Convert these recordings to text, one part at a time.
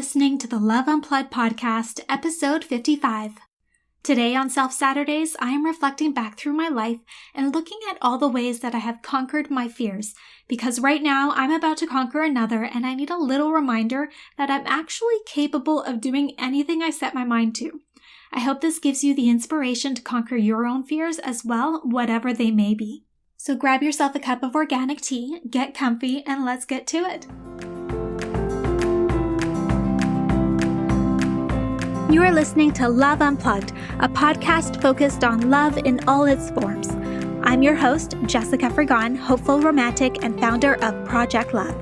listening to the Love Unplugged podcast, episode 55. Today on Self Saturdays, I am reflecting back through my life and looking at all the ways that I have conquered my fears, because right now I'm about to conquer another and I need a little reminder that I'm actually capable of doing anything I set my mind to. I hope this gives you the inspiration to conquer your own fears as well, whatever they may be. So grab yourself a cup of organic tea, get comfy, and let's get to it. You are listening to Love Unplugged, a podcast focused on love in all its forms. I'm your host, Jessica Frigon, hopeful romantic and founder of Project Love.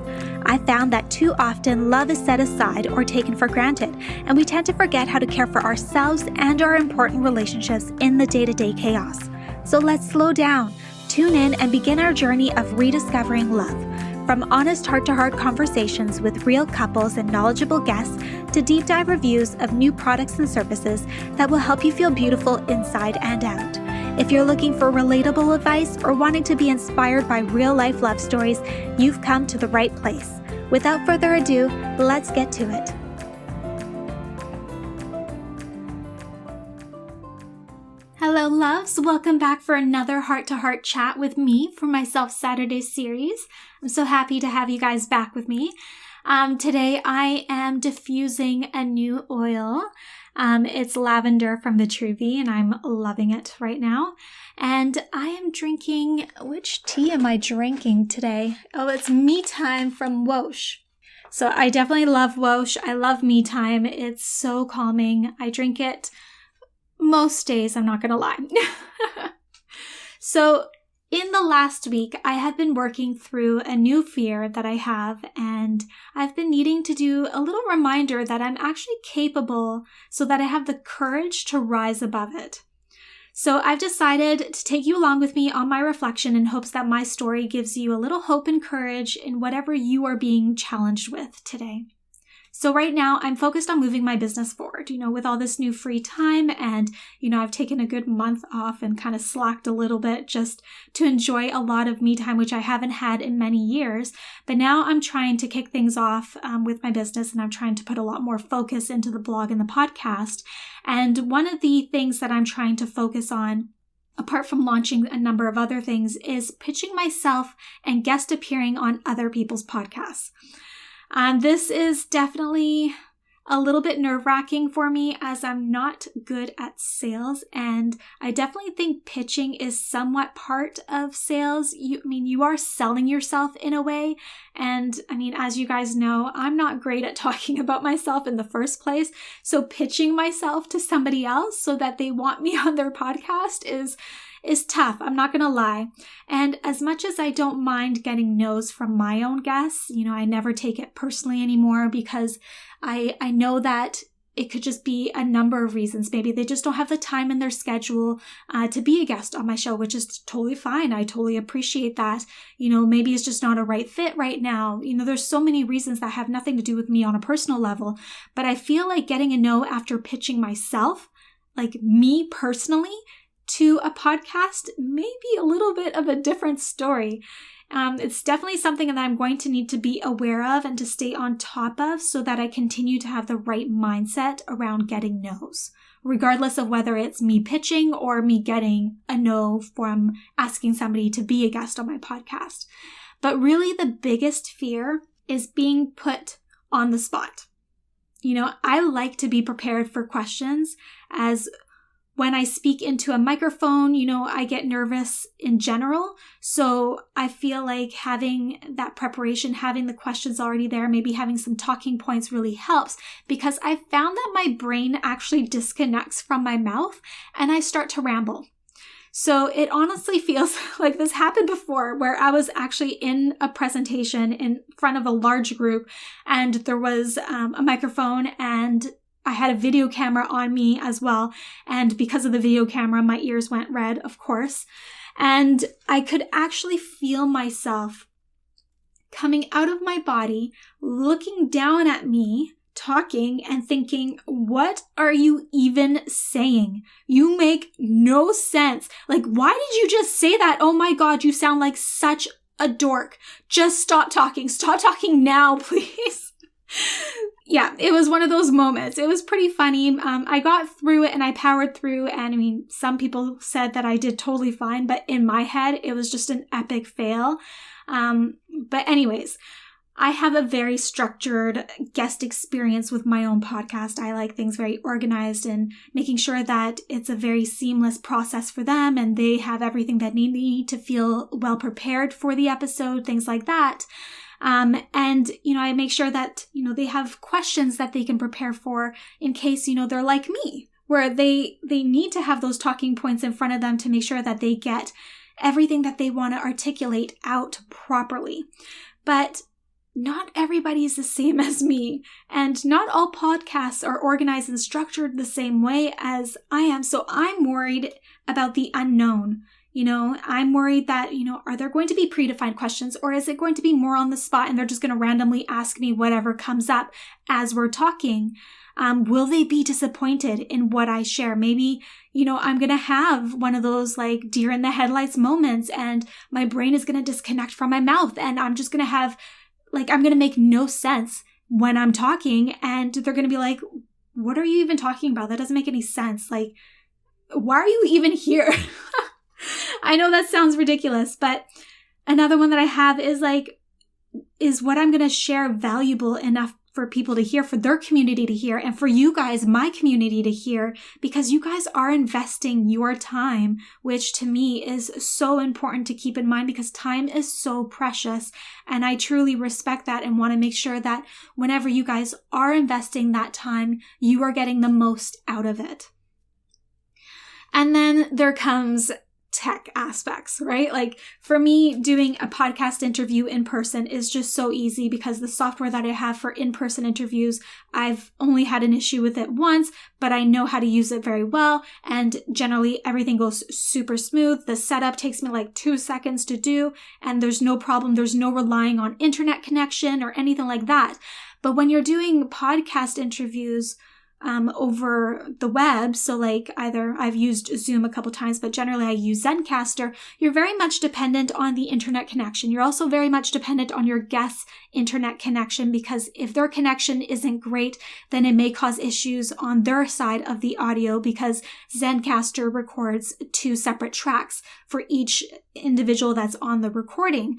I found that too often love is set aside or taken for granted, and we tend to forget how to care for ourselves and our important relationships in the day-to-day chaos. So let's slow down, tune in, and begin our journey of rediscovering love. From honest heart-to-heart conversations with real couples and knowledgeable guests to deep dive reviews of new products and services that will help you feel beautiful inside and out. If you're looking for relatable advice or wanting to be inspired by real-life love stories, you've come to the right place. Without further ado, let's get to it. Hello, loves. Welcome back for another heart-to-heart chat with me for my Self Saturdays series. I'm so happy to have you guys back with me. Today I am diffusing a new oil. It's lavender from Vitruvi, and I'm loving it right now. And I am drinking, which tea am I drinking today? Oh, it's Me Time from Whoosh. So I definitely love Whoosh. I love Me Time. It's so calming. I drink it most days, I'm not going to lie. So in the last week, I have been working through a new fear that I have, and I've been needing to do a little reminder that I'm actually capable so that I have the courage to rise above it. So I've decided to take you along with me on my reflection in hopes that my story gives you a little hope and courage in whatever you are being challenged with today. So right now I'm focused on moving my business forward, with all this new free time, and, I've taken a good month off and kind of slacked a little bit just to enjoy a lot of me time, which I haven't had in many years. But now I'm trying to kick things off with my business, and I'm trying to put a lot more focus into the blog and the podcast. And one of the things that I'm trying to focus on, apart from launching a number of other things, is pitching myself and guest appearing on other people's podcasts. This is definitely a little bit nerve-wracking for me as I'm not good at sales, and I definitely think pitching is somewhat part of sales. You are selling yourself in a way, and as you guys know, I'm not great at talking about myself in the first place, so pitching myself to somebody else so that they want me on their podcast is tough, I'm not gonna lie. And as much as I don't mind getting no's from my own guests, I never take it personally anymore because I know that it could just be a number of reasons. Maybe they just don't have the time in their schedule to be a guest on my show, which is totally fine. I totally appreciate that. Maybe it's just not a right fit right now. There's so many reasons that have nothing to do with me on a personal level, but I feel like getting a no after pitching myself, like me personally, to a podcast may be a little bit of a different story. It's definitely something that I'm going to need to be aware of and to stay on top of so that I continue to have the right mindset around getting no's, regardless of whether it's me pitching or me getting a no from asking somebody to be a guest on my podcast. But really the biggest fear is being put on the spot. I like to be prepared for questions, as when I speak into a microphone, I get nervous in general. So I feel like having that preparation, having the questions already there, maybe having some talking points really helps, because I found that my brain actually disconnects from my mouth and I start to ramble. So it honestly feels like this happened before, where I was actually in a presentation in front of a large group, and there was a microphone, and I had a video camera on me as well. And because of the video camera, my ears went red, of course. And I could actually feel myself coming out of my body, looking down at me, talking and thinking, what are you even saying? You make no sense. Like, why did you just say that? Oh my God, you sound like such a dork. Just stop talking. Stop talking now, please. yeah, it was one of those moments. It was pretty funny. I got through it and I powered through. And I mean, some people said that I did totally fine, but in my head, it was just an epic fail. But anyways, I have a very structured guest experience with my own podcast. I like things very organized and making sure that it's a very seamless process for them and they have everything that they need to feel well prepared for the episode, things like that. And, I make sure that, they have questions that they can prepare for in case, they're like me, where they need to have those talking points in front of them to make sure that they get everything that they want to articulate out properly. But not everybody is the same as me, and not all podcasts are organized and structured the same way as I am. So I'm worried about the unknown. I'm worried that, are there going to be predefined questions, or is it going to be more on the spot and they're just going to randomly ask me whatever comes up as we're talking? Will they be disappointed in what I share? Maybe, I'm going to have one of those like deer in the headlights moments and my brain is going to disconnect from my mouth and I'm just going to have I'm going to make no sense when I'm talking and they're going to be like, what are you even talking about? That doesn't make any sense. Like, why are you even here? I know that sounds ridiculous, but another one that I have is what I'm going to share valuable enough for people to hear, for their community to hear, and for you guys, my community, to hear, because you guys are investing your time, which to me is so important to keep in mind because time is so precious. And I truly respect that and want to make sure that whenever you guys are investing that time, you are getting the most out of it. And then there comes tech aspects, right? Like for me, doing a podcast interview in person is just so easy because the software that I have for in-person interviews, I've only had an issue with it once, but I know how to use it very well. And generally everything goes super smooth. The setup takes me like 2 seconds to do, and there's no problem. There's no relying on internet connection or anything like that. But when you're doing podcast interviews, over the web. So like either I've used Zoom a couple times, but generally I use Zencastr. You're very much dependent on the internet connection. You're also very much dependent on your guest's internet connection because if their connection isn't great, then it may cause issues on their side of the audio because Zencastr records 2 separate tracks for each individual that's on the recording.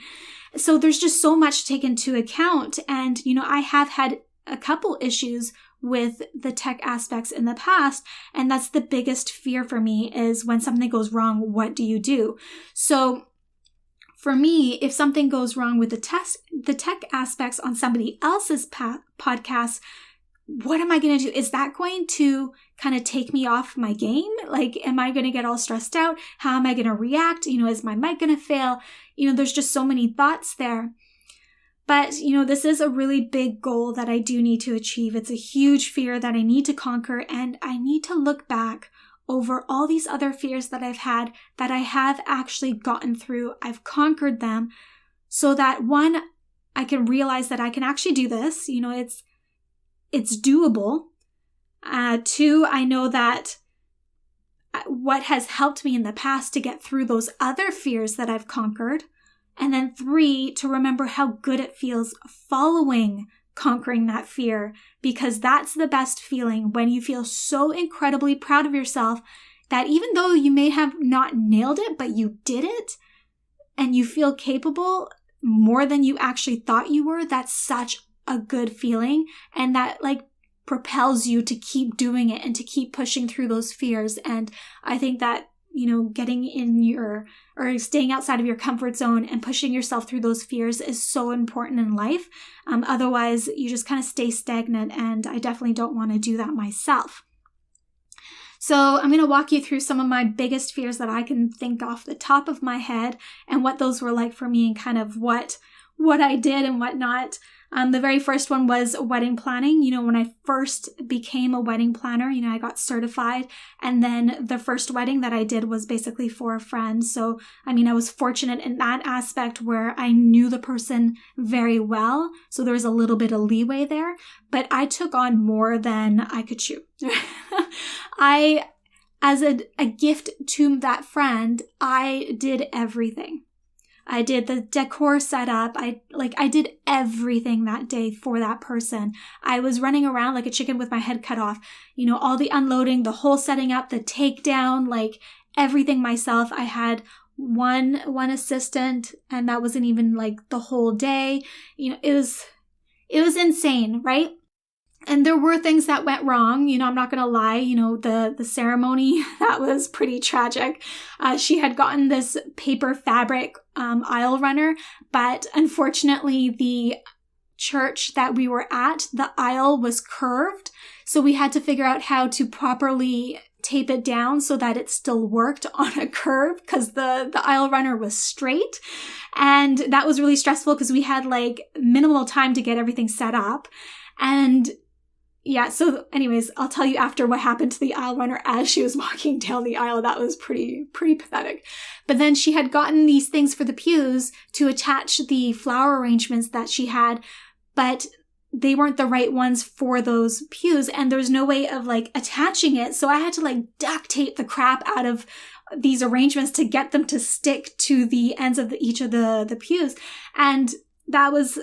So there's just so much to take into account. And, I have had a couple issues with the tech aspects in the past. And that's the biggest fear for me is when something goes wrong, what do you do? So for me, if something goes wrong with the tech aspects on somebody else's podcast, what am I going to do? Is that going to kind of take me off my game? Like, am I going to get all stressed out? How am I going to react? Is my mic going to fail? There's just so many thoughts there. But, this is a really big goal that I do need to achieve. It's a huge fear that I need to conquer, and I need to look back over all these other fears that I've had that I have actually gotten through. I've conquered them so that 1, I can realize that I can actually do this. It's doable. 2, I know that what has helped me in the past to get through those other fears that I've conquered. And then 3, to remember how good it feels following conquering that fear, because that's the best feeling when you feel so incredibly proud of yourself that even though you may have not nailed it, but you did it and you feel capable more than you actually thought you were. That's such a good feeling. And that propels you to keep doing it and to keep pushing through those fears. And I think that getting in or staying outside of your comfort zone and pushing yourself through those fears is so important in life. Otherwise, you just kind of stay stagnant, and I definitely don't want to do that myself. So I'm going to walk you through some of my biggest fears that I can think off the top of my head and what those were like for me and kind of what I did and what not. The very first one was wedding planning. When I first became a wedding planner, I got certified, and then the first wedding that I did was basically for a friend. So, I was fortunate in that aspect where I knew the person very well. So there was a little bit of leeway there, but I took on more than I could chew. As a gift to that friend, I did everything. I did the decor setup. I did everything that day for that person. I was running around like a chicken with my head cut off. You know, all the unloading, the whole setting up, the takedown, like everything myself. I had one assistant, and that wasn't even like the whole day. You know, it was insane, right? And there were things that went wrong. You know, I'm not going to lie. You know, the ceremony, that was pretty tragic. She had gotten this paper fabric aisle runner, but unfortunately the church that we were at, the aisle was curved. So we had to figure out how to properly tape it down so that it still worked on a curve, because the aisle runner was straight. And that was really stressful because we had like minimal time to get everything set up. And yeah, so anyways, I'll tell you after what happened to the aisle runner as she was walking down the aisle. That was pretty pathetic. But then she had gotten these things for the pews to attach the flower arrangements that she had, but they weren't the right ones for those pews, and there's no way of like attaching it. So I had to like duct tape the crap out of these arrangements to get them to stick to the ends of each of the pews. And that was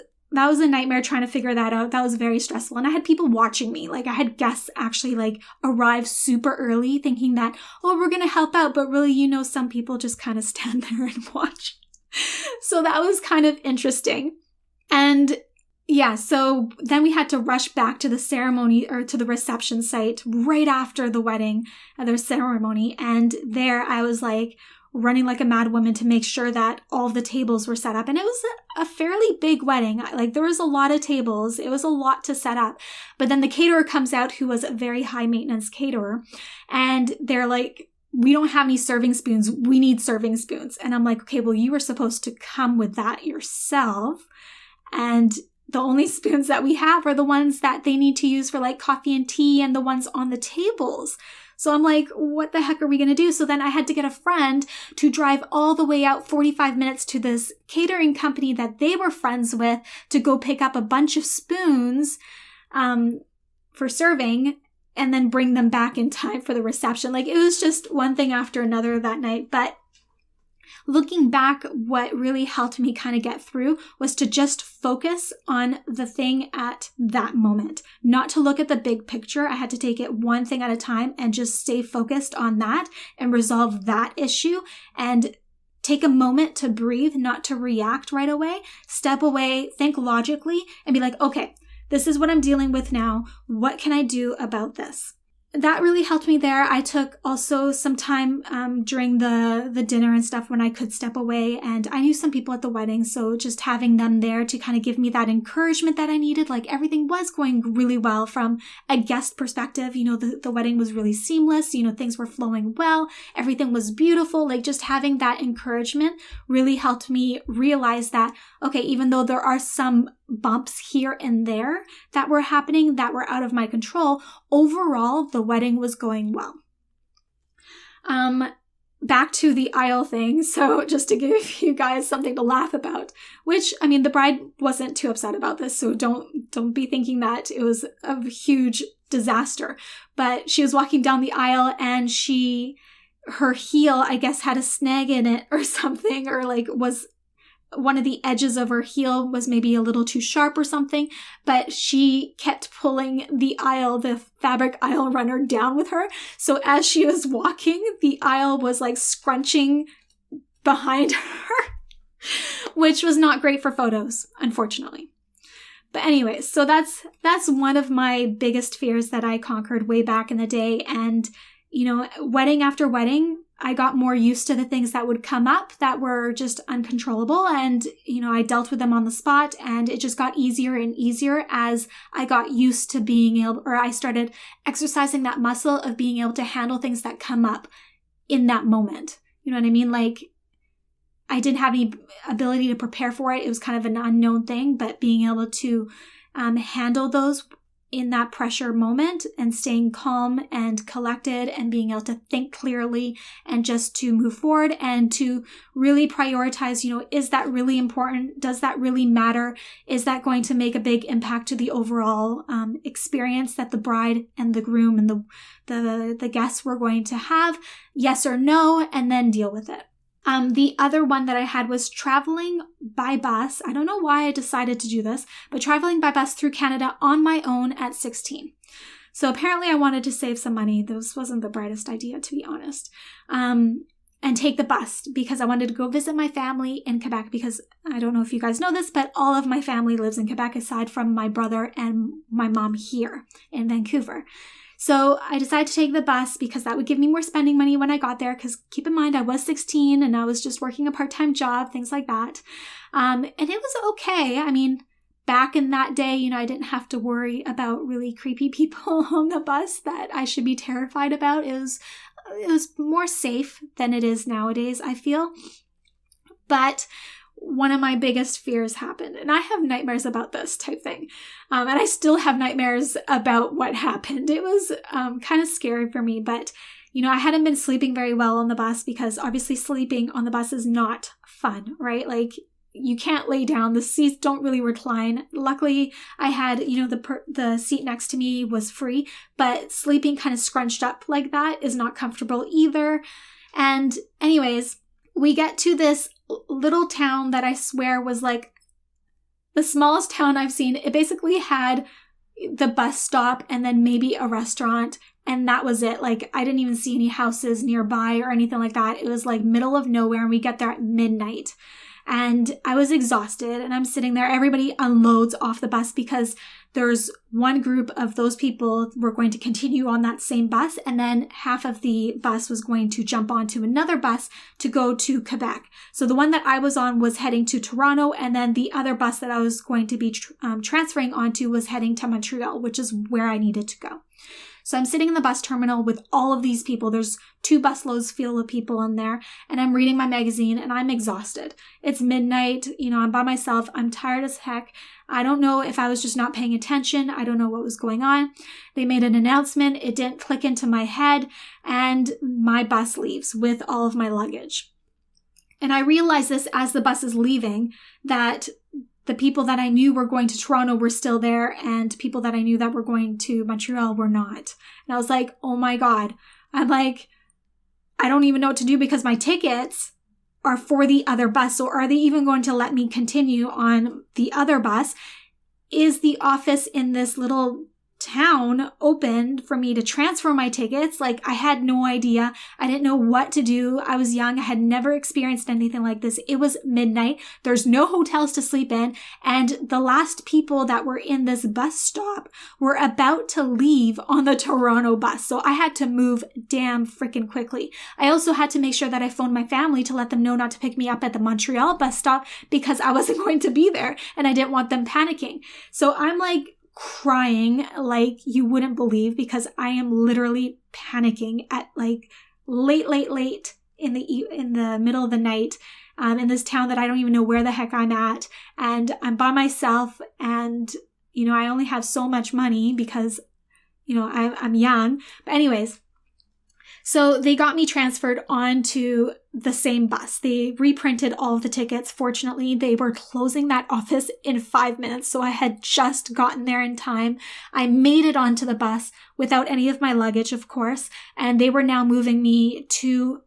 a nightmare trying to figure that out. That was very stressful. And I had people watching me. Like I had guests actually like arrive super early thinking that, oh, we're going to help out. But really, you know, some people just kind of stand there and watch. So that was kind of interesting. And yeah, so then we had to rush back to the ceremony or to the reception site right after the wedding, the ceremony. And there I was like running like a mad woman to make sure that all of the tables were set up. And it was a fairly big wedding. Like there was a lot of tables. It was a lot to set up. But then the caterer comes out, who was a very high maintenance caterer. And they're like, we don't have any serving spoons. We need serving spoons. And I'm like, okay, well, you were supposed to come with that yourself. And the only spoons that we have are the ones that they need to use for like coffee and tea and the ones on the tables. So I'm like, what the heck are we going to do? So then I had to get a friend to drive all the way out 45 minutes to this catering company that they were friends with to go pick up a bunch of spoons for serving and then bring them back in time for the reception. Like it was just one thing after another that night. But looking back, what really helped me kind of get through was to just focus on the thing at that moment, not to look at the big picture. I had to take it one thing at a time and just stay focused on that and resolve that issue and take a moment to breathe, not to react right away, step away, think logically and be like, okay, this is what I'm dealing with now. What can I do about this? That really helped me there. I took also some time during the dinner and stuff when I could step away, and I knew some people at the wedding, so just having them there to kind of give me that encouragement that I needed. Like everything was going really well from a guest perspective. You know, the wedding was really seamless. You know, things were flowing well. Everything was beautiful. Like just having that encouragement really helped me realize that, okay, even though there are some bumps here and there that were happening that were out of my control, overall the wedding was going well. Back to the aisle thing. So just to give you guys something to laugh about, which, I mean, the bride wasn't too upset about this, so don't be thinking that it was a huge disaster. But she was walking down the aisle and her heel, I guess, had a snag in it or something, or like was one of the edges of her heel was maybe a little too sharp or something, but she kept pulling the fabric aisle runner down with her. So as she was walking, the aisle was like scrunching behind her, which was not great for photos, unfortunately. But anyways, so that's one of my biggest fears that I conquered way back in the day. And, you know, wedding after wedding, I got more used to the things that would come up that were just uncontrollable. And, you know, I dealt with them on the spot, and it just got easier and easier as I got used to I started exercising that muscle of being able to handle things that come up in that moment. You know what I mean? Like I didn't have any ability to prepare for it. It was kind of an unknown thing, but being able to handle those in that pressure moment and staying calm and collected and being able to think clearly and just to move forward and to really prioritize, you know, is that really important? Does that really matter? Is that going to make a big impact to the overall experience that the bride and the groom and the guests were going to have? Yes or no, and then deal with it. The other one that I had was traveling by bus. I don't know why I decided to do this, but traveling by bus through Canada on my own at 16. So apparently I wanted to save some money. This wasn't the brightest idea, to be honest. And take the bus because I wanted to go visit my family in Quebec, because I don't know if you guys know this, but all of my family lives in Quebec aside from my brother and my mom here in Vancouver. So I decided to take the bus because that would give me more spending money when I got there, because keep in mind I was 16 and I was just working a part-time job, things like that. And it was okay. I mean, back in that day, I didn't have to worry about really creepy people on the bus that I should be terrified about. It was more safe than it is nowadays, I feel. But one of my biggest fears happened, and I have nightmares about this type thing. And I still have nightmares about what happened. It was kind of scary for me, but I hadn't been sleeping very well on the bus, because obviously sleeping on the bus is not fun, right? Like, you can't lay down. The seats don't really recline. Luckily, I had, the seat next to me was free, but sleeping kind of scrunched up like that is not comfortable either. And anyways, we get to this little town that I swear was like the smallest town I've seen. It basically had the bus stop and then maybe a restaurant, and that was it. Like, I didn't even see any houses nearby or anything like that. It was like middle of nowhere, and we get there at midnight. And I was exhausted, and I'm sitting there. Everybody unloads off the bus because there's one group of those people were going to continue on that same bus, and then half of the bus was going to jump onto another bus to go to Quebec. So the one that I was on was heading to Toronto, and then the other bus that I was going to be transferring onto was heading to Montreal, which is where I needed to go. So I'm sitting in the bus terminal with all of these people. There's 2 busloads full of people in there, and I'm reading my magazine, and I'm exhausted. It's midnight. I'm by myself. I'm tired as heck. I don't know if I was just not paying attention. I don't know what was going on. They made an announcement. It didn't click into my head, and my bus leaves with all of my luggage. And I realized this as the bus is leaving, that the people that I knew were going to Toronto were still there, and people that I knew that were going to Montreal were not. And I was like, oh my God. I'm like, I don't even know what to do, because my tickets are for the other bus. So are they even going to let me continue on the other bus? Is the office in this little town opened for me to transfer my tickets? Like, I had no idea. I didn't know what to do. I was young. I had never experienced anything like this. It was midnight. There's no hotels to sleep in. And the last people that were in this bus stop were about to leave on the Toronto bus. So I had to move damn freaking quickly. I also had to make sure that I phoned my family to let them know not to pick me up at the Montreal bus stop, because I wasn't going to be there and I didn't want them panicking. So I'm like crying like you wouldn't believe, because I am literally panicking at like late in the middle of the night in this town that I don't even know where the heck I'm at, and I'm by myself, and I only have so much money because I'm young. But anyways, so they got me transferred onto the same bus. They reprinted all of the tickets. Fortunately, they were closing that office in 5 minutes, so I had just gotten there in time. I made it onto the bus without any of my luggage, of course, and they were now moving me to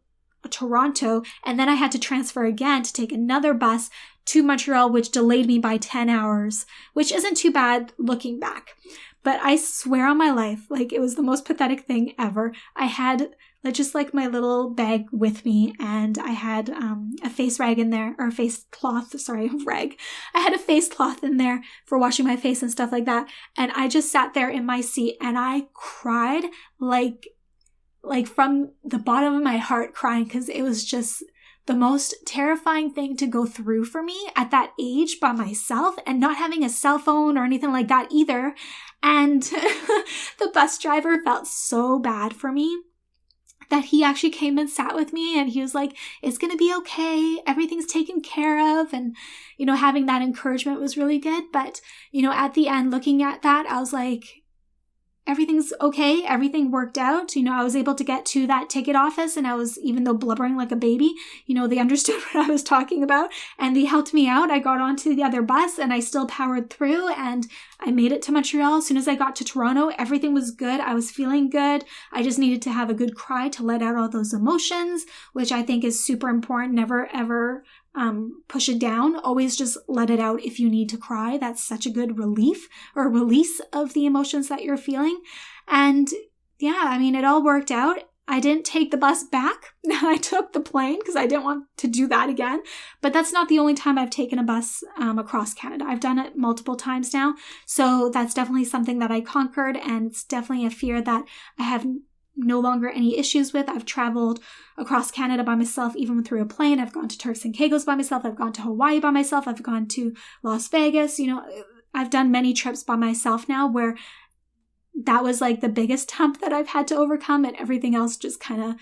Toronto, and then I had to transfer again to take another bus to Montreal, which delayed me by 10 hours, which isn't too bad looking back. But I swear on my life, like, it was the most pathetic thing ever. I had just like my little bag with me, and I had a face rag in there, or a face cloth, rag. I had a face cloth in there for washing my face and stuff like that. And I just sat there in my seat and I cried like from the bottom of my heart, crying, because it was just the most terrifying thing to go through for me at that age by myself, and not having a cell phone or anything like that either. And the bus driver felt so bad for me that he actually came and sat with me, and he was like, it's going to be okay. Everything's taken care of. And, having that encouragement was really good. But, at the end, looking at that, I was like, everything's okay. Everything worked out. I was able to get to that ticket office, and I was, even though blubbering like a baby, they understood what I was talking about, and they helped me out. I got onto the other bus and I still powered through, and I made it to Montreal. As soon as I got to Toronto, everything was good. I was feeling good. I just needed to have a good cry to let out all those emotions, which I think is super important. Never, ever push it down. Always just let it out if you need to cry. That's such a good relief or release of the emotions that you're feeling. And yeah, it all worked out. I didn't take the bus back. I took the plane because I didn't want to do that again. But that's not the only time I've taken a bus across Canada. I've done it multiple times now. So that's definitely something that I conquered, and it's definitely a fear that I have no longer any issues with. I've traveled across Canada by myself, even through a plane. I've gone to Turks and Caicos by myself. I've gone to Hawaii by myself. I've gone to Las Vegas. I've done many trips by myself now where that was like the biggest hump that I've had to overcome, and everything else just kind of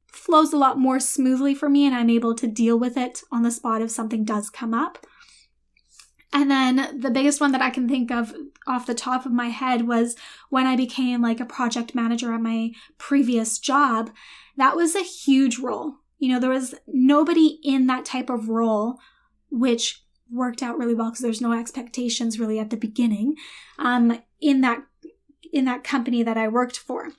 flows a lot more smoothly for me, and I'm able to deal with it on the spot if something does come up. And then the biggest one that I can think of off the top of my head was when I became like a project manager at my previous job. That was a huge role. There was nobody in that type of role, which worked out really well because there's no expectations really at the beginning, in that company that I worked for.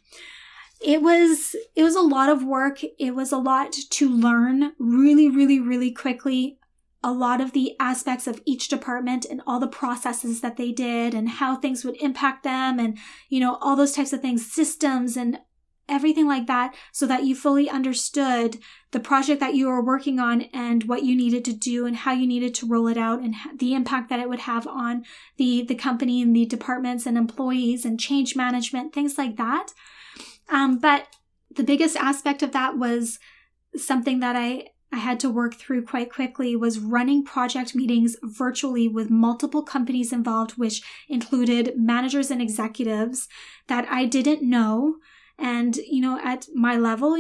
It was a lot of work. It was a lot to learn really, really, really quickly. A lot of the aspects of each department and all the processes that they did and how things would impact them and, all those types of things, systems and everything like that, so that you fully understood the project that you were working on and what you needed to do and how you needed to roll it out and the impact that it would have on the company and the departments and employees and change management, things like that. But the biggest aspect of that was something that I had to work through quite quickly, was running project meetings virtually with multiple companies involved, which included managers and executives that I didn't know. And, at my level,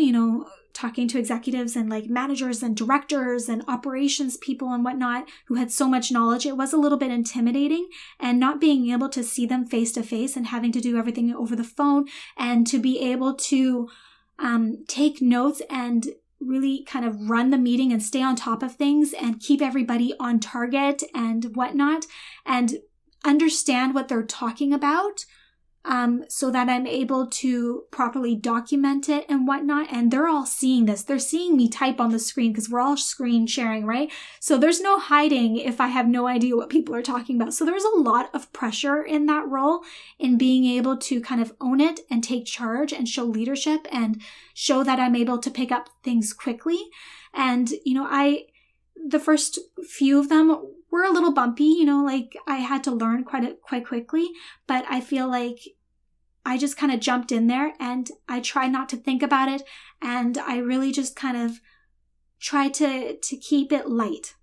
talking to executives and like managers and directors and operations people and whatnot who had so much knowledge, it was a little bit intimidating, and not being able to see them face to face and having to do everything over the phone, and to be able to take notes and really kind of run the meeting and stay on top of things and keep everybody on target and whatnot, and understand what they're talking about, so that I'm able to properly document it and whatnot. And they're all seeing this. They're seeing me type on the screen because we're all screen sharing, right? So there's no hiding if I have no idea what people are talking about. So there's a lot of pressure in that role, in being able to kind of own it and take charge and show leadership and show that I'm able to pick up things quickly. And, the first few of them were a little bumpy, like I had to learn quite quickly, but I feel like I just kind of jumped in there and I tried not to think about it. And I really just kind of tried to keep it light,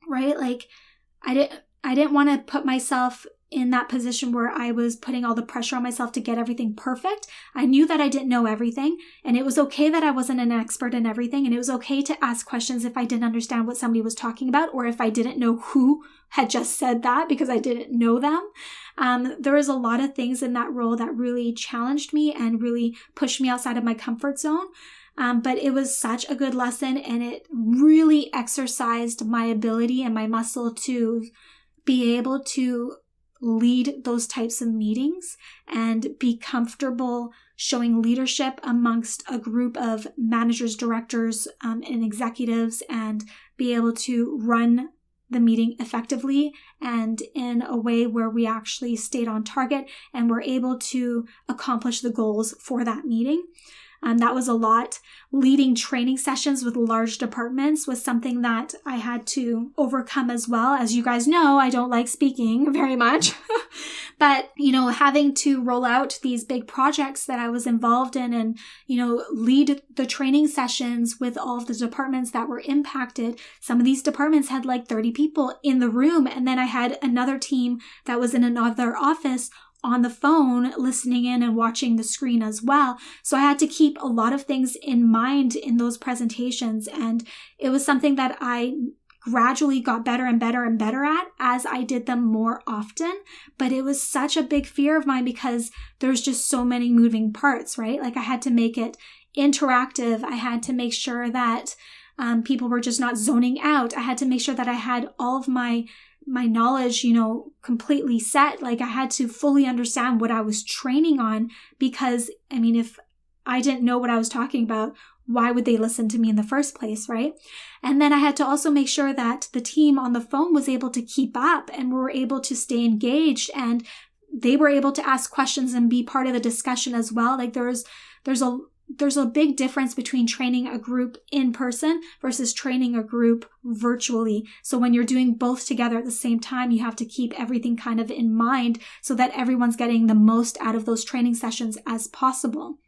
right? Like I didn't want to put myself in that position where I was putting all the pressure on myself to get everything perfect. I knew that I didn't know everything, and it was okay that I wasn't an expert in everything, and it was okay to ask questions if I didn't understand what somebody was talking about, or if I didn't know who had just said that because I didn't know them. There was a lot of things in that role that really challenged me and really pushed me outside of my comfort zone. But it was such a good lesson, and it really exercised my ability and my muscle to be able to lead those types of meetings and be comfortable showing leadership amongst a group of managers, directors, and executives, and be able to run the meeting effectively and in a way where we actually stayed on target and were able to accomplish the goals for that meeting. That was a lot. Leading training sessions with large departments was something that I had to overcome as well. As you guys know, I don't like speaking very much. But, having to roll out these big projects that I was involved in and, lead the training sessions with all of the departments that were impacted. Some of these departments had like 30 people in the room. And then I had another team that was in another office on the phone listening in and watching the screen as well. So I had to keep a lot of things in mind in those presentations. And it was something that I gradually got better and better and better at as I did them more often. But it was such a big fear of mine because there's just so many moving parts, right? Like I had to make it interactive. I had to make sure that people were just not zoning out. I had to make sure that I had all of my knowledge, completely set. Like I had to fully understand what I was training on because, if I didn't know what I was talking about, why would they listen to me in the first place, right? And then I had to also make sure that the team on the phone was able to keep up and were able to stay engaged and they were able to ask questions and be part of the discussion as well. Like there's a big difference between training a group in person versus training a group virtually. So when you're doing both together at the same time, you have to keep everything kind of in mind so that everyone's getting the most out of those training sessions as possible.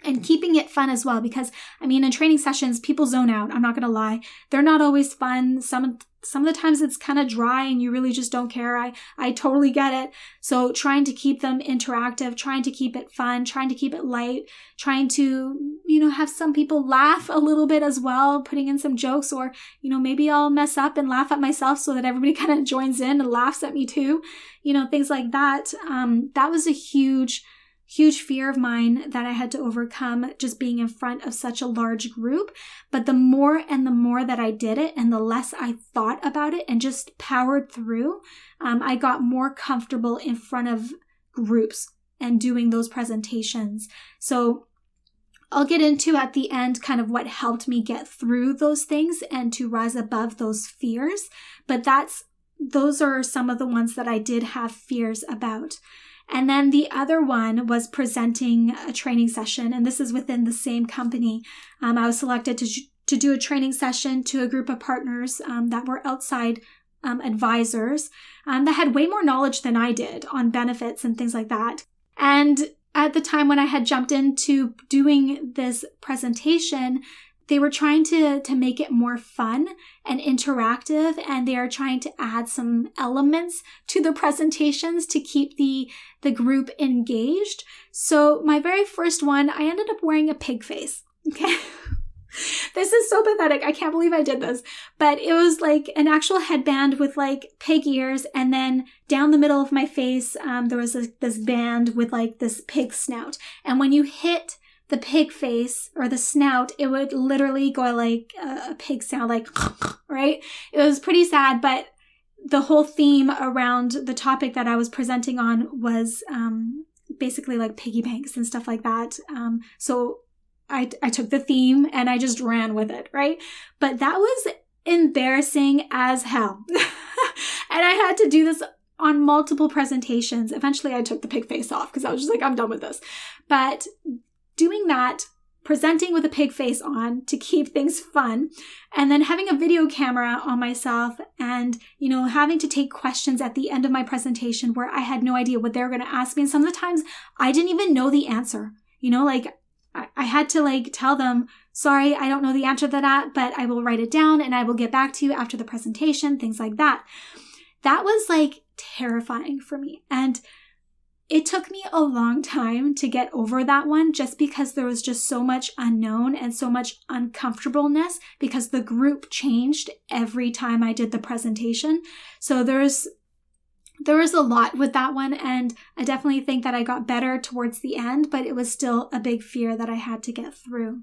And keeping it fun as well, because in training sessions, people zone out. I'm not going to lie. They're not always fun. Some of the times it's kind of dry and you really just don't care. I totally get it. So trying to keep them interactive, trying to keep it fun, trying to keep it light, trying to, have some people laugh a little bit as well, putting in some jokes or, maybe I'll mess up and laugh at myself so that everybody kind of joins in and laughs at me too. Things like that. That was a huge fear of mine that I had to overcome, just being in front of such a large group. But the more and the more that I did it and the less I thought about it and just powered through, I got more comfortable in front of groups and doing those presentations. So I'll get into at the end kind of what helped me get through those things and to rise above those fears. But those are some of the ones that I did have fears about. And then the other one was presenting a training session, and this is within the same company. I was selected to do a training session to a group of partners that were outside advisors that had way more knowledge than I did on benefits and things like that. And at the time when I had jumped into doing this presentation, they were trying to make it more fun and interactive, and they are trying to add some elements to the presentations to keep the group engaged. So my very first one, I ended up wearing a pig face. Okay. This is so pathetic. I can't believe I did this. But it was like an actual headband with like pig ears, and then down the middle of my face, there was this band with like this pig snout. And when you hit the pig face or the snout, it would literally go like a pig sound, like, right? It was pretty sad, but the whole theme around the topic that I was presenting on was basically like piggy banks and stuff like that. So I took the theme and I just ran with it, right? But that was embarrassing as hell. And I had to do this on multiple presentations. Eventually I took the pig face off because I was just like, I'm done with this. But doing that, presenting with a pig face on to keep things fun, and then having a video camera on myself and, having to take questions at the end of my presentation where I had no idea what they were going to ask me. And some of the times I didn't even know the answer, I had to tell them, sorry, I don't know the answer to that, but I will write it down and I will get back to you after the presentation, things like that. That was terrifying for me. And it took me a long time to get over that one just because there was just so much unknown and so much uncomfortableness because the group changed every time I did the presentation. So there was a lot with that one, and I definitely think that I got better towards the end, but it was still a big fear that I had to get through.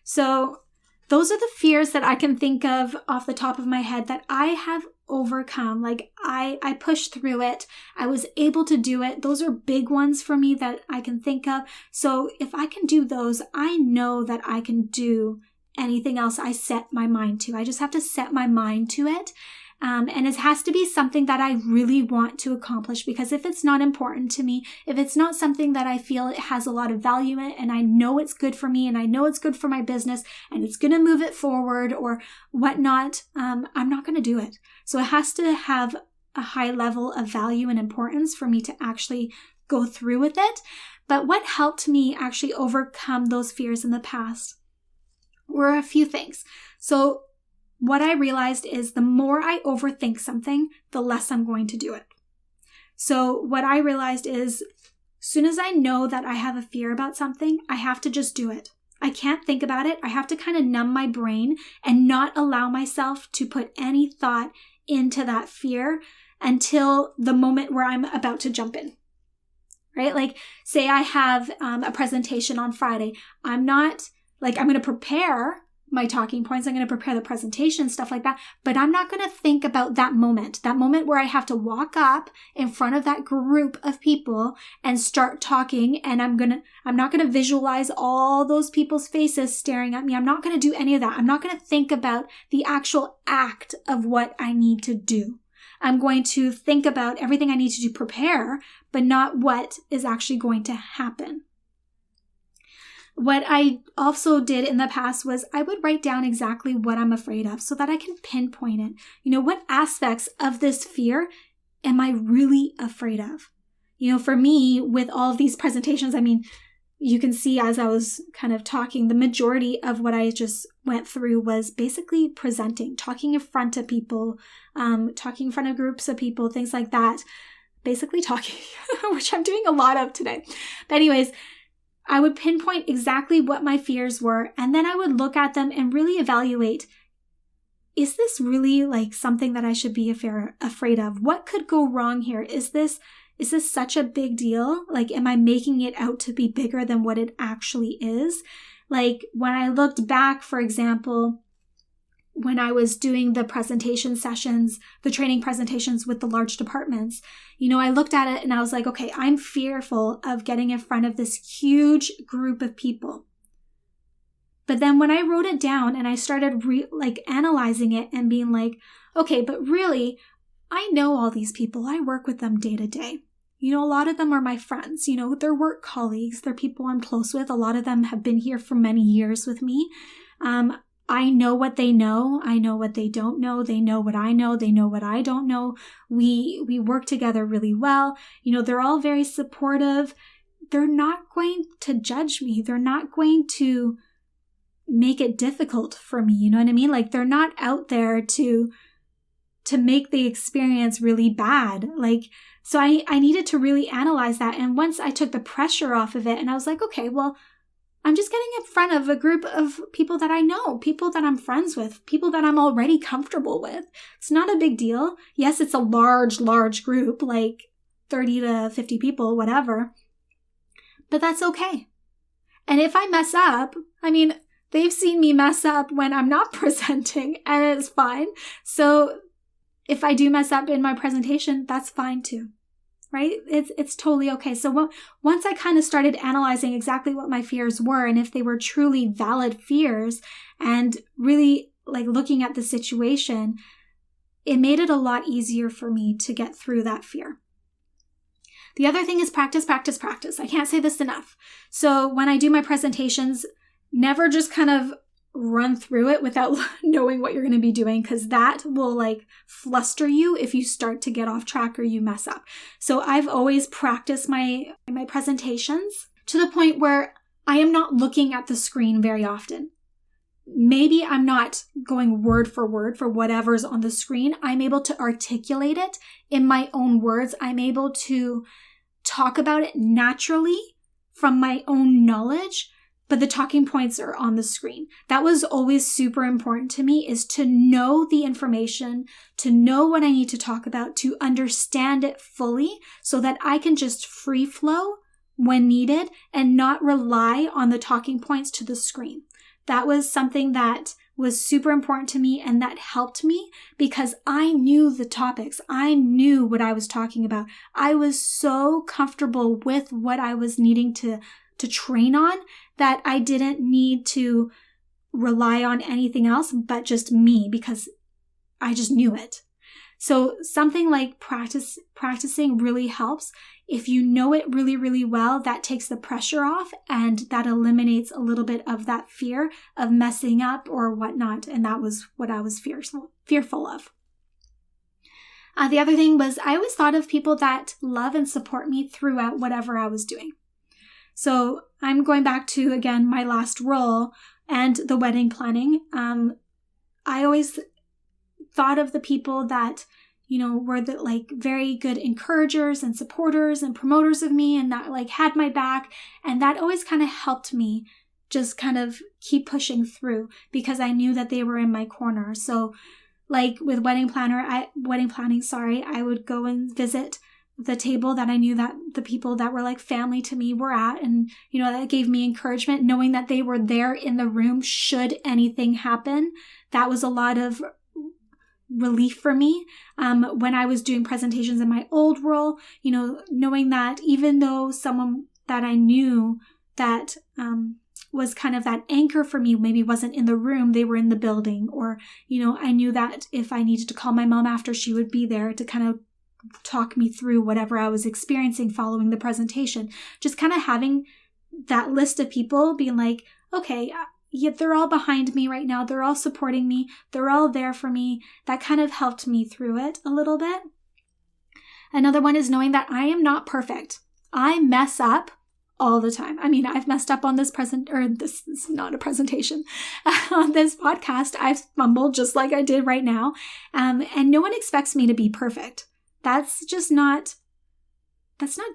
So those are the fears that I can think of off the top of my head that I have overcome. I pushed through it. I was able to do it. Those are big ones for me that I can think of. So if I can do those, I know that I can do anything else I set my mind to. I just have to set my mind to it. And it has to be something that I really want to accomplish, because if it's not important to me, if it's not something that I feel it has a lot of value in it, and I know it's good for me and I know it's good for my business and it's going to move it forward or whatnot, I'm not going to do it. So it has to have a high level of value and importance for me to actually go through with it. But what helped me actually overcome those fears in the past were a few things. So what I realized is the more I overthink something, the less I'm going to do it. So what I realized is, as soon as I know that I have a fear about something, I have to just do it. I can't think about it. I have to kind of numb my brain and not allow myself to put any thought into that fear until the moment where I'm about to jump in, right? Like, say I have a presentation on Friday. I'm going to prepare my talking points. I'm going to prepare the presentation, stuff like that. But I'm not going to think about that moment where I have to walk up in front of that group of people and start talking. And I'm not going to visualize all those people's faces staring at me. I'm not going to do any of that. I'm not going to think about the actual act of what I need to do. I'm going to think about everything I need to do, prepare, but not what is actually going to happen. What I also did in the past was I would write down exactly what I'm afraid of so that I can pinpoint it. What aspects of this fear am I really afraid of? For me, with all of these presentations, you can see as I was kind of talking, the majority of what I just went through was basically presenting, talking in front of people, talking in front of groups of people, things like that. Basically talking, which I'm doing a lot of today. But anyways, I would pinpoint exactly what my fears were, and then I would look at them and really evaluate, is this really like something that I should be afraid of? What could go wrong here? Is this such a big deal? Like, am I making it out to be bigger than what it actually is? Like, when I looked back, for example, when I was doing the presentation sessions, the training presentations with the large departments, I looked at it and I was like, okay, I'm fearful of getting in front of this huge group of people. But then when I wrote it down and I started analyzing it and being like, okay, but really, I know all these people. I work with them day to day. A lot of them are my friends. They're work colleagues. They're people I'm close with. A lot of them have been here for many years with me. I know what they know. I know what they don't know. They know what I know. They know what I don't know. We work together really well. They're all very supportive. They're not going to judge me. They're not going to make it difficult for me. You know what I mean? Like, they're not out there to make the experience really bad. So I needed to really analyze that. And once I took the pressure off of it and I was like, okay, well, I'm just getting in front of a group of people that I know, people that I'm friends with, people that I'm already comfortable with. It's not a big deal. Yes, it's a large group, like 30 to 50 people, whatever. But that's okay. And if I mess up, they've seen me mess up when I'm not presenting, and it's fine. So if I do mess up in my presentation, that's fine too. Right? It's totally okay. So once I kind of started analyzing exactly what my fears were and if they were truly valid fears and really looking at the situation, it made it a lot easier for me to get through that fear. The other thing is practice. I can't say this enough. So when I do my presentations, never just kind of run through it without knowing what you're going to be doing, because that will fluster you if you start to get off track or you mess up. So I've always practiced my presentations to the point where I am not looking at the screen very often. Maybe I'm not going word for word for whatever's on the screen. I'm able to articulate it in my own words. I'm able to talk about it naturally from my own knowledge, but the talking points are on the screen. That was always super important to me, is to know the information, to know what I need to talk about, to understand it fully so that I can just free flow when needed and not rely on the talking points to the screen. That was something that was super important to me, and that helped me because I knew the topics. I knew what I was talking about. I was so comfortable with what I was needing to train on that I didn't need to rely on anything else but just me, because I just knew it. So something like practicing really helps. If you know it really, really well, that takes the pressure off and that eliminates a little bit of that fear of messing up or whatnot. And that was what I was fearful of. The other thing was I always thought of people that love and support me throughout whatever I was doing. So I'm going back to, again, my last role and the wedding planning. I always thought of the people that, were the very good encouragers and supporters and promoters of me and that had my back. And that always kind of helped me just kind of keep pushing through because I knew that they were in my corner. So like with wedding planning, I would go and visit the table that I knew that the people that were like family to me were at. And, that gave me encouragement, knowing that they were there in the room should anything happen. That was a lot of relief for me. When I was doing presentations in my old role, knowing that even though someone that I knew that was kind of that anchor for me maybe wasn't in the room, they were in the building. Or, I knew that if I needed to call my mom after, she would be there to kind of talk me through whatever I was experiencing following the presentation. Just kind of having that list of people being like, okay, yeah, they're all behind me right now. They're all supporting me. They're all there for me. That kind of helped me through it a little bit. Another one is knowing that I am not perfect. I mess up all the time. I mean, I've messed up on this this is not a presentation. On this podcast, I've fumbled just like I did right now. And no one expects me to be perfect. That's not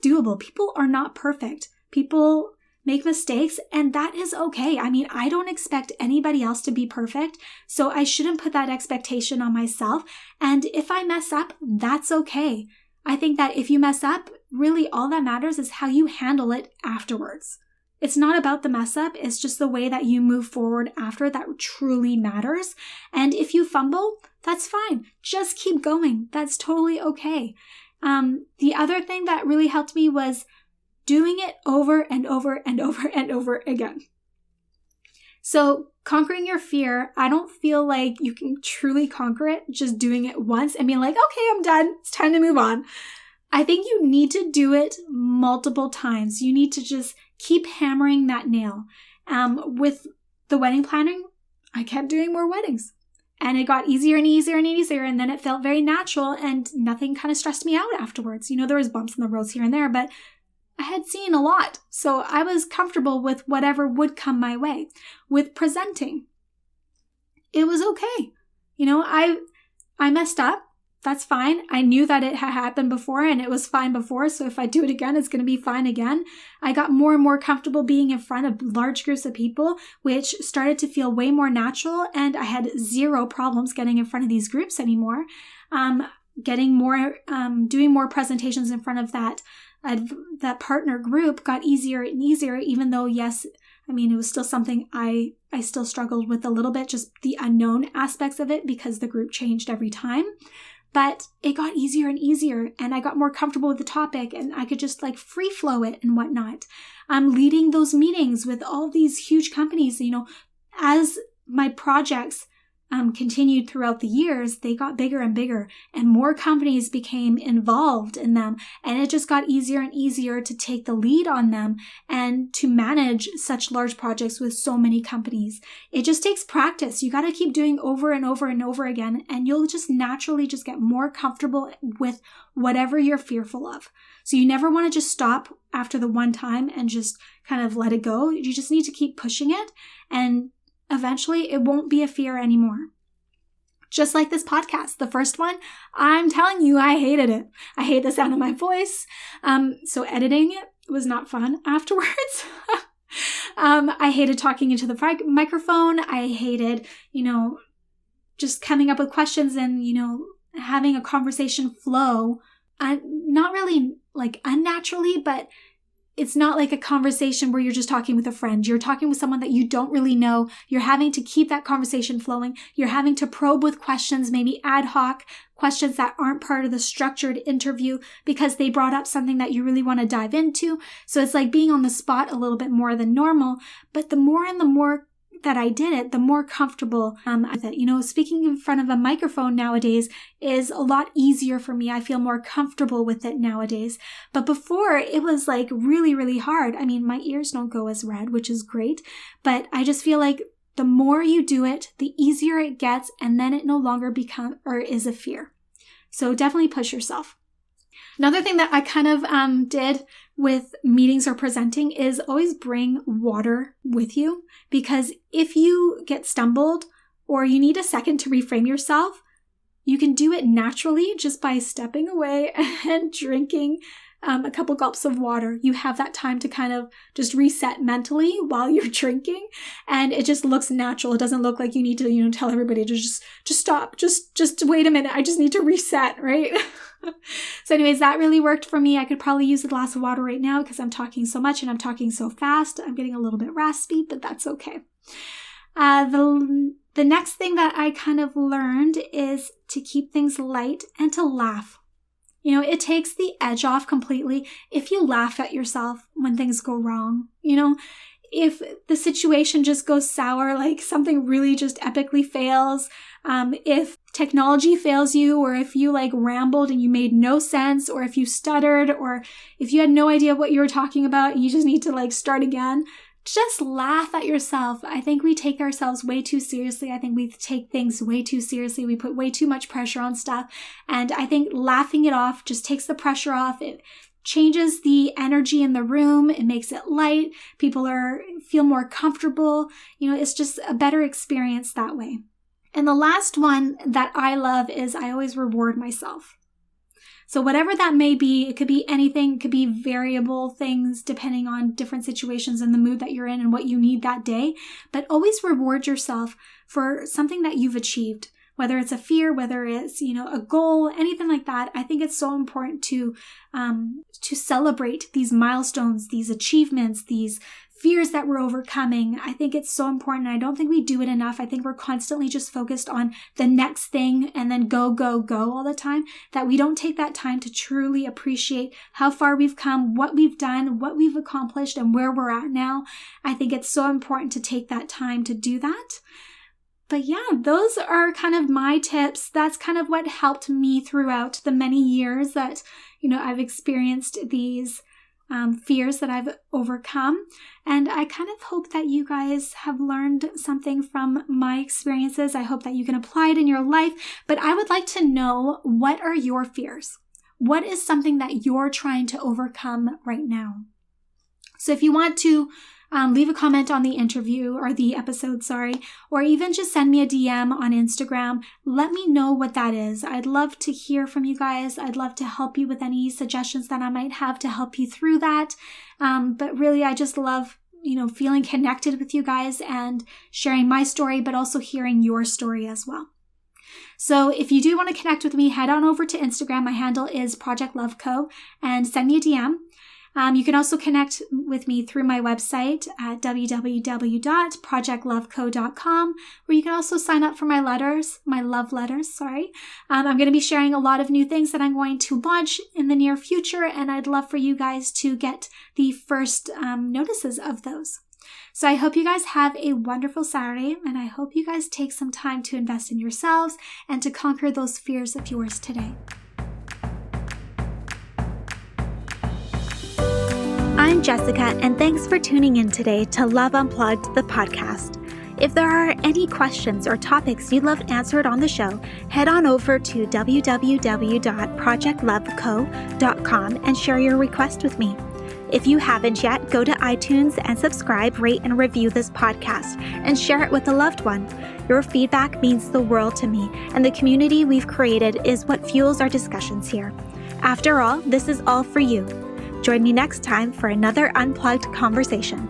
doable. People are not perfect. People make mistakes, and that is okay. I mean, I don't expect anybody else to be perfect, so I shouldn't put that expectation on myself. And if I mess up, that's okay. I think that if you mess up, really all that matters is how you handle it afterwards. It's not about the mess up, it's just the way that you move forward after that truly matters. And if you fumble, that's fine. Just keep going. That's totally okay. The other thing that really helped me was doing it over and over and over and over again. So conquering your fear, I don't feel like you can truly conquer it just doing it once and being like, okay, I'm done. It's time to move on. I think you need to do it multiple times. You need to just keep hammering that nail. With the wedding planning, I kept doing more weddings. And it got easier and easier and easier. And then it felt very natural and nothing kind of stressed me out afterwards. There was bumps in the roads here and there, but I had seen a lot. So I was comfortable with whatever would come my way. With presenting, it was okay. I messed up. That's fine. I knew that it had happened before and it was fine before. So if I do it again, it's going to be fine again. I got more and more comfortable being in front of large groups of people, which started to feel way more natural. And I had zero problems getting in front of these groups anymore. Doing more presentations in front of that partner group got easier and easier, even though, yes, I mean, it was still something I still struggled with a little bit, just the unknown aspects of it because the group changed every time. But it got easier and easier, and I got more comfortable with the topic, and I could just like free flow it and whatnot. I'm leading those meetings with all these huge companies. As my projects continued throughout the years, they got bigger and bigger, and more companies became involved in them. And it just got easier and easier to take the lead on them and to manage such large projects with so many companies. It just takes practice. You got to keep doing over and over and over again, and you'll just naturally just get more comfortable with whatever you're fearful of. So you never want to just stop after the one time and just kind of let it go. You just need to keep pushing it, and eventually it won't be a fear anymore. Just like this podcast, the first one, I'm telling you, I hated it. I hate the sound of my voice. So editing it was not fun afterwards. I hated talking into the microphone. I hated, just coming up with questions and, having a conversation flow. Not really like unnaturally, but it's not like a conversation where you're just talking with a friend. You're talking with someone that you don't really know. You're having to keep that conversation flowing. You're having to probe with questions, maybe ad hoc questions that aren't part of the structured interview because they brought up something that you really want to dive into. So it's like being on the spot a little bit more than normal. But the more and the more that I did it, the more comfortable that, speaking in front of a microphone nowadays is a lot easier for me. I feel more comfortable with it nowadays. But before, it was like really, really hard. I mean, my ears don't go as red, which is great. But I just feel like the more you do it, the easier it gets, and then it no longer is a fear. So definitely push yourself. Another thing that I kind of did with meetings or presenting is always bring water with you, because if you get stumbled or you need a second to reframe yourself, you can do it naturally just by stepping away and drinking a couple gulps of water. You have that time to kind of just reset mentally while you're drinking, and it just looks natural. It doesn't look like you need to, tell everybody to just stop, just wait a minute. I just need to reset, right? So anyways, that really worked for me. I could probably use a glass of water right now because I'm talking so much and I'm talking so fast. I'm getting a little bit raspy, but that's okay. The next thing that I kind of learned is to keep things light and to laugh. It takes the edge off completely if you laugh at yourself when things go wrong. If the situation just goes sour, like something really just epically fails, if technology fails you, or if you rambled and you made no sense, or if you stuttered, or if you had no idea what you were talking about and you just need to start again, just laugh at yourself. I think we take ourselves way too seriously. I think we take things way too seriously. We put way too much pressure on stuff. And I think laughing it off just takes the pressure off. It changes the energy in the room. It makes it light. People feel more comfortable. It's just a better experience that way. And the last one that I love is I always reward myself. So whatever that may be, it could be anything, it could be variable things depending on different situations and the mood that you're in and what you need that day. But always reward yourself for something that you've achieved, whether it's a fear, whether it's, a goal, anything like that. I think it's so important to celebrate these milestones, these achievements, these fears that we're overcoming. I think it's so important. I don't think we do it enough. I think we're constantly just focused on the next thing and then go, go, go all the time, that we don't take that time to truly appreciate how far we've come, what we've done, what we've accomplished, and where we're at now. I think it's so important to take that time to do that. But yeah, those are kind of my tips. That's kind of what helped me throughout the many years that, I've experienced these fears that I've overcome. And I kind of hope that you guys have learned something from my experiences. I hope that you can apply it in your life. But I would like to know, what are your fears? What is something that you're trying to overcome right now? So if you want to leave a comment on the episode, or even just send me a DM on Instagram. Let me know what that is. I'd love to hear from you guys. I'd love to help you with any suggestions that I might have to help you through that. But really, I just love, feeling connected with you guys and sharing my story, but also hearing your story as well. So if you do want to connect with me, head on over to Instagram. My handle is Project Love Co. and send me a DM. You can also connect with me through my website at www.projectloveco.com, where you can also sign up for my love letters. I'm going to be sharing a lot of new things that I'm going to launch in the near future, and I'd love for you guys to get the first notices of those. So I hope you guys have a wonderful Saturday, and I hope you guys take some time to invest in yourselves and to conquer those fears of yours today. I'm Jessica, and thanks for tuning in today to Love Unplugged, the podcast. If there are any questions or topics you'd love answered on the show, head on over to www.projectloveco.com and share your request with me. If you haven't yet, go to iTunes and subscribe, rate, and review this podcast and share it with a loved one. Your feedback means the world to me, and the community we've created is what fuels our discussions here. After all, this is all for you. Join me next time for another unplugged conversation.